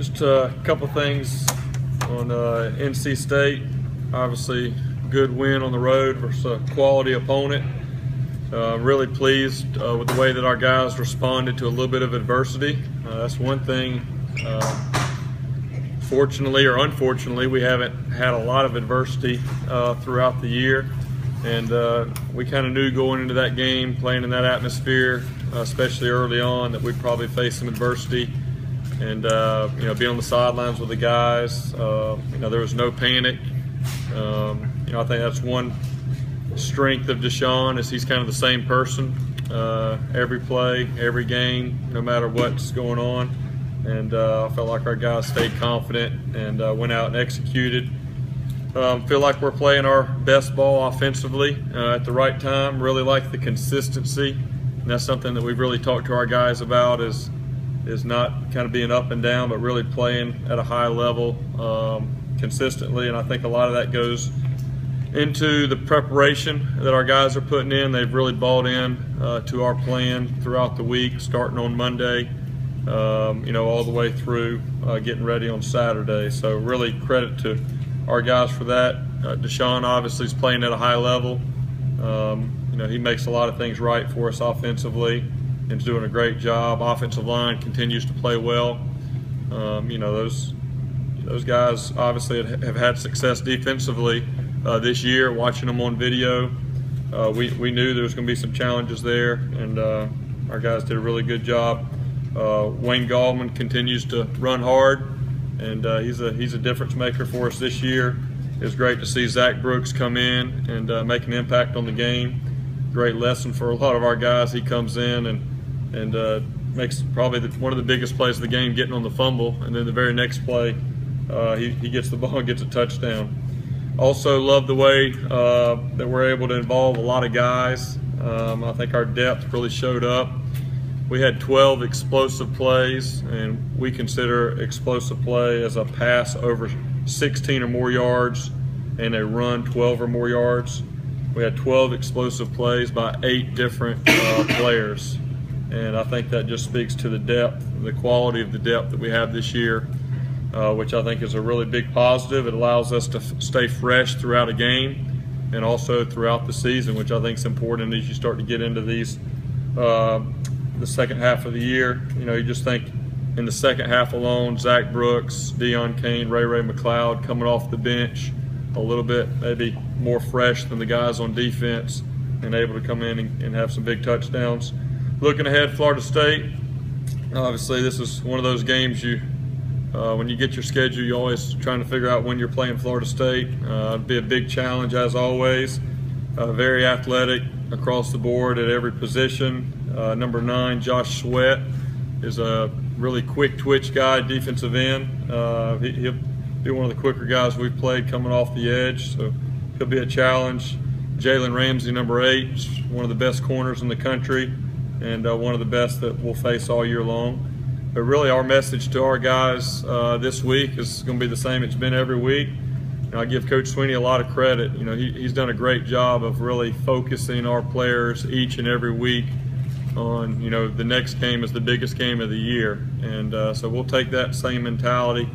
Just a couple things on NC State. Obviously, good win on the road versus a quality opponent. Really pleased with the way that our guys responded to a little bit of adversity. That's one thing. Fortunately or unfortunately, we haven't had a lot of adversity throughout the year, and we kind of knew going into that game, playing in that atmosphere, especially early on, that we'd probably face some adversity. And you know, being on the sidelines with the guys, you know, there was no panic. You know, I think that's one strength of Deshaun, is he's kind of the same person every play, every game, no matter what's going on. And I felt like our guys stayed confident and went out and executed. Feel like we're playing our best ball offensively at the right time. Really like the consistency, and that's something that we've really talked to our guys about, is not kind of being up and down, but really playing at a high level consistently. And I think a lot of that goes into the preparation that our guys are putting in. They've really bought in to our plan throughout the week, starting on Monday, you know, all the way through getting ready on Saturday. So really credit to our guys for that. Deshaun obviously is playing at a high level. You know, he makes a lot of things right for us offensively and is doing a great job. Offensive line continues to play well. You know, those guys obviously have had success defensively this year. Watching them on video, we knew there was going to be some challenges there, and our guys did a really good job. Wayne Gallman continues to run hard, and he's a difference maker for us this year. It was great to see Zach Brooks come in and make an impact on the game. Great lesson for a lot of our guys. He comes in and makes probably one of the biggest plays of the game, getting on the fumble, and then the very next play he gets the ball and gets a touchdown. Also love the way that we're able to involve a lot of guys. I think our depth really showed up. We had 12 explosive plays, and we consider explosive play as a pass over 16 or more yards and a run 12 or more yards. We had 12 explosive plays by 8 different players, and I think that just speaks to the depth, the quality of the depth that we have this year, which I think is a really big positive. It allows us to stay fresh throughout a game and also throughout the season, which I think is important as you start to get into these the second half of the year. You know, you just think in the second half alone, Zach Brooks, Deon Cain, Ray McLeod coming off the bench a little bit maybe more fresh than the guys on defense, and able to come in and have some big touchdowns. Looking ahead, Florida State, obviously this is one of those games when you get your schedule, you're always trying to figure out when you're playing Florida State. It'd be a big challenge as always. Very athletic across the board at every position. Number 9, Josh Sweat, is a really quick twitch guy, defensive end. He'll be one of the quicker guys we've played coming off the edge, so he'll be a challenge. Jalen Ramsey, number 8, is one of the best corners in the country, and one of the best that we'll face all year long. But really our message to our guys this week is going to be the same it's been every week. And I give Coach Sweeney a lot of credit. You know, he's done a great job of really focusing our players each and every week on, you know, the next game is the biggest game of the year. And so we'll take that same mentality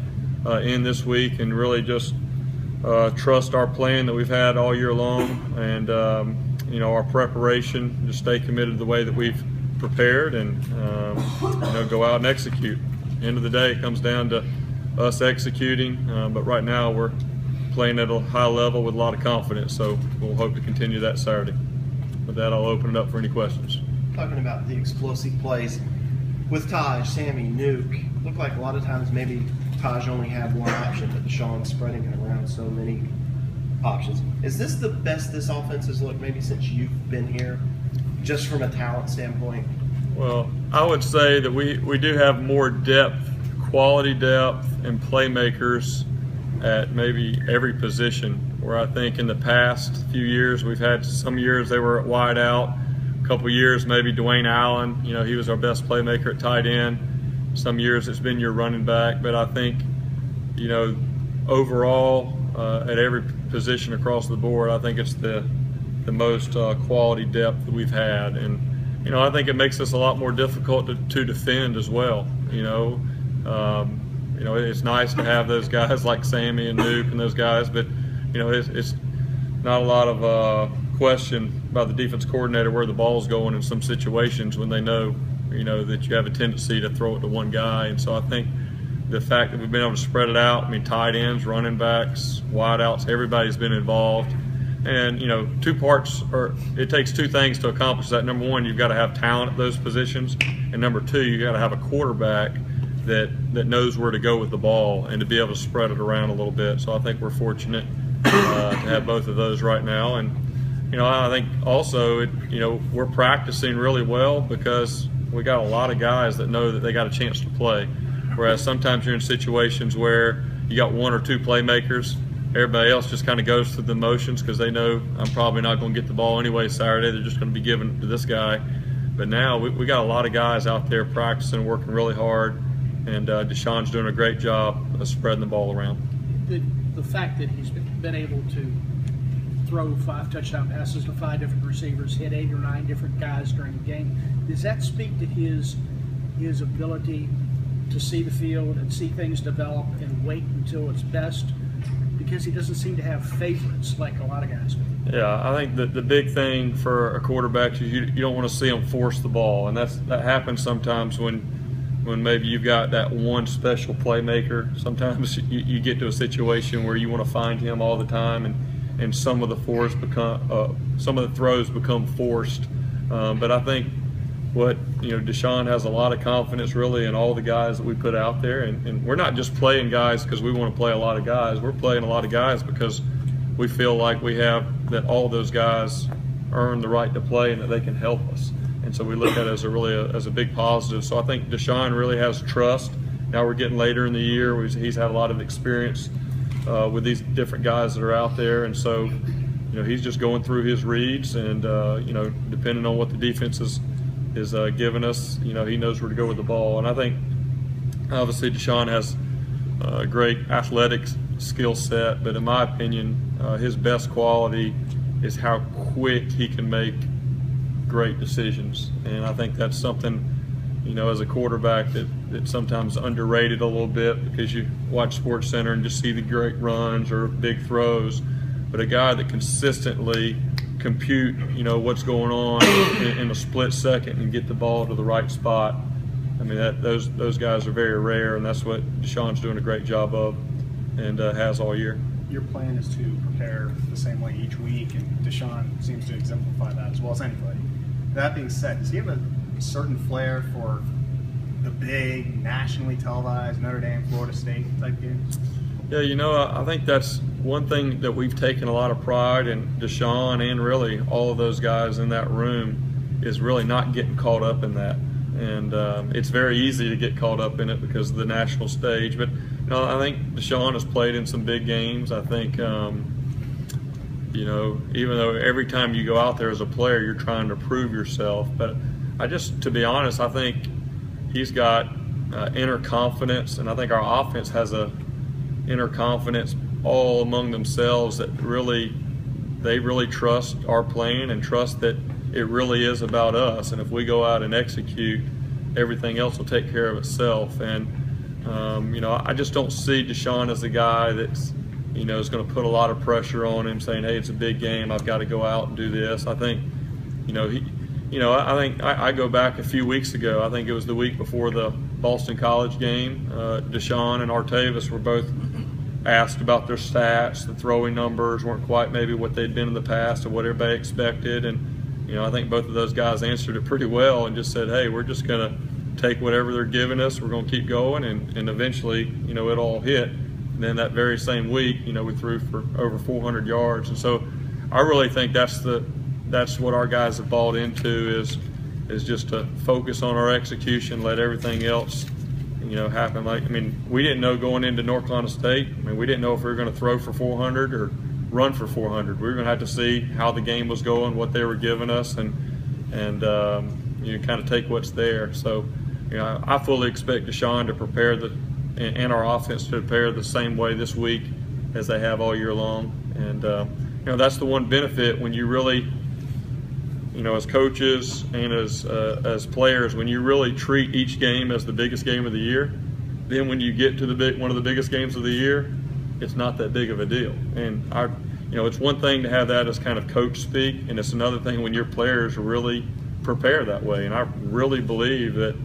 in this week and really just trust our plan that we've had all year long, and you know, our preparation, just stay committed to the way that we've prepared, and you know, go out and execute. End of the day, it comes down to us executing, but right now we're playing at a high level with a lot of confidence, so we'll hope to continue that Saturday. With that, I'll open it up for any questions. Talking about the explosive plays with Taj, Sammy, Nuke, looked like a lot of times maybe Taj only had one option, but Deshaun's spreading it around so many options. Is this the best this offense has looked maybe since you've been here, just from a talent standpoint? Well, I would say that we do have more depth, quality depth, and playmakers at maybe every position, where I think in the past few years we've had some years they were at wide out, a couple years maybe Dwayne Allen, you know, he was our best playmaker at tight end. Some years it's been your running back, but I think, you know, overall at every position across the board, I think it's the most quality depth that we've had. And, you know, I think it makes us a lot more difficult to defend as well. You know, you know, it's nice to have those guys like Sammy and Nuke and those guys, but you know, it's not a lot of question by the defense coordinator where the ball's going in some situations when they know, you know, that you have a tendency to throw it to one guy. And so I think the fact that we've been able to spread it out, I mean, tight ends, running backs, wideouts, everybody's been involved. And, you know, it takes two things to accomplish that. Number one, you've got to have talent at those positions. And number two, you've got to have a quarterback that knows where to go with the ball and to be able to spread it around a little bit. So I think we're fortunate to have both of those right now. And, you know, I think also, you know, we're practicing really well because we got a lot of guys that know that they got a chance to play. Whereas sometimes you're in situations where you got one or two playmakers. Everybody else just kind of goes through the motions because they know I'm probably not going to get the ball anyway Saturday. They're just going to be giving it to this guy. But now we got a lot of guys out there practicing, working really hard, and Deshaun's doing a great job of spreading the ball around. The fact that he's been able to throw 5 touchdown passes to 5 different receivers, hit 8 or 9 different guys during the game, does that speak to his ability to see the field and see things develop and wait until it's best? Because he doesn't seem to have favorites like a lot of guys do. Yeah, I think the big thing for a quarterback is you don't want to see him force the ball, and that happens sometimes when maybe you've got that one special playmaker. Sometimes you get to a situation where you want to find him all the time, and some of the throws become forced. But I think Deshaun has a lot of confidence really in all the guys that we put out there, and we're not just playing guys because we want to play a lot of guys. We're playing a lot of guys because we feel like we have that all those guys earn the right to play and that they can help us. And so we look at it as a big positive. So I think Deshaun really has trust. Now we're getting later in the year. He's had a lot of experience with these different guys that are out there, and so you know, he's just going through his reads, and you know, depending on what the defense is giving us, you know, he knows where to go with the ball. And I think obviously Deshaun has a great athletic skill set, but in my opinion, his best quality is how quick he can make great decisions. And I think that's something, you know, as a quarterback that's sometimes underrated a little bit because you watch SportsCenter and just see the great runs or big throws, but a guy that consistently compute, you know, what's going on in a split second and get the ball to the right spot. I mean, those guys are very rare, and that's what Deshaun's doing a great job of, and has all year. Your plan is to prepare the same way each week, and Deshaun seems to exemplify that as well as anybody. That being said, does he have a certain flair for the big, nationally televised Notre Dame, Florida State type games? Yeah, you know, I think that's one thing that we've taken a lot of pride in, Deshaun and really all of those guys in that room, is really not getting caught up in that. And it's very easy to get caught up in it because of the national stage. But you know, I think Deshaun has played in some big games. I think, you know, even though every time you go out there as a player, you're trying to prove yourself. But to be honest, I think he's got inner confidence, and I think our offense has a inner confidence all among themselves that they really trust our plan and trust that it really is about us, and if we go out and execute, everything else will take care of itself. And you know, I just don't see Deshaun as a guy that's, you know, is going to put a lot of pressure on him saying, hey, it's a big game, I've got to go out and do this. I think, you know, I go back a few weeks ago, I think it was the week before the Boston College game, Deshaun and Artavis were both asked about their stats. The throwing numbers weren't quite maybe what they'd been in the past or what everybody expected, and you know, I think both of those guys answered it pretty well and just said, hey, we're just going to take whatever they're giving us, we're going to keep going, and eventually, you know, it all hit. And then that very same week, you know, we threw for over 400 yards, and so I really think that's what our guys have bought into, is just to focus on our execution, let everything else, you know, happen. Like, I mean, we didn't know going into North Carolina State. I mean, we didn't know if we were going to throw for 400 or run for 400. We were going to have to see how the game was going, what they were giving us, and you know, kind of take what's there. So, you know, I fully expect Deshaun to prepare and our offense to prepare the same way this week as they have all year long. And you know, that's the one benefit when you really, you know, as coaches and as players, when you really treat each game as the biggest game of the year, then when you get to one of the biggest games of the year, it's not that big of a deal. And it's one thing to have that as kind of coach speak, and it's another thing when your players really prepare that way. And I really believe that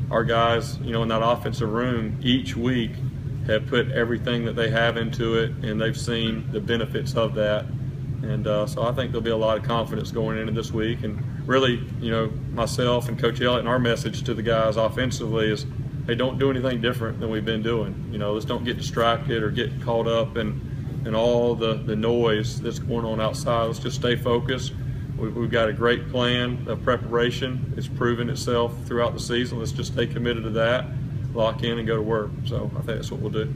our guys, in that offensive room each week have put everything that they have into it, and they've seen the benefits of that. And so I think there'll be a lot of confidence going into this week. And really, myself and Coach Elliott, and our message to the guys offensively is, hey, don't do anything different than we've been doing. Let's don't get distracted or get caught up in all the noise that's going on outside. Let's just stay focused. We've got a great plan of preparation. It's proven itself throughout the season. Let's just stay committed to that, lock in, and go to work. So I think that's what we'll do.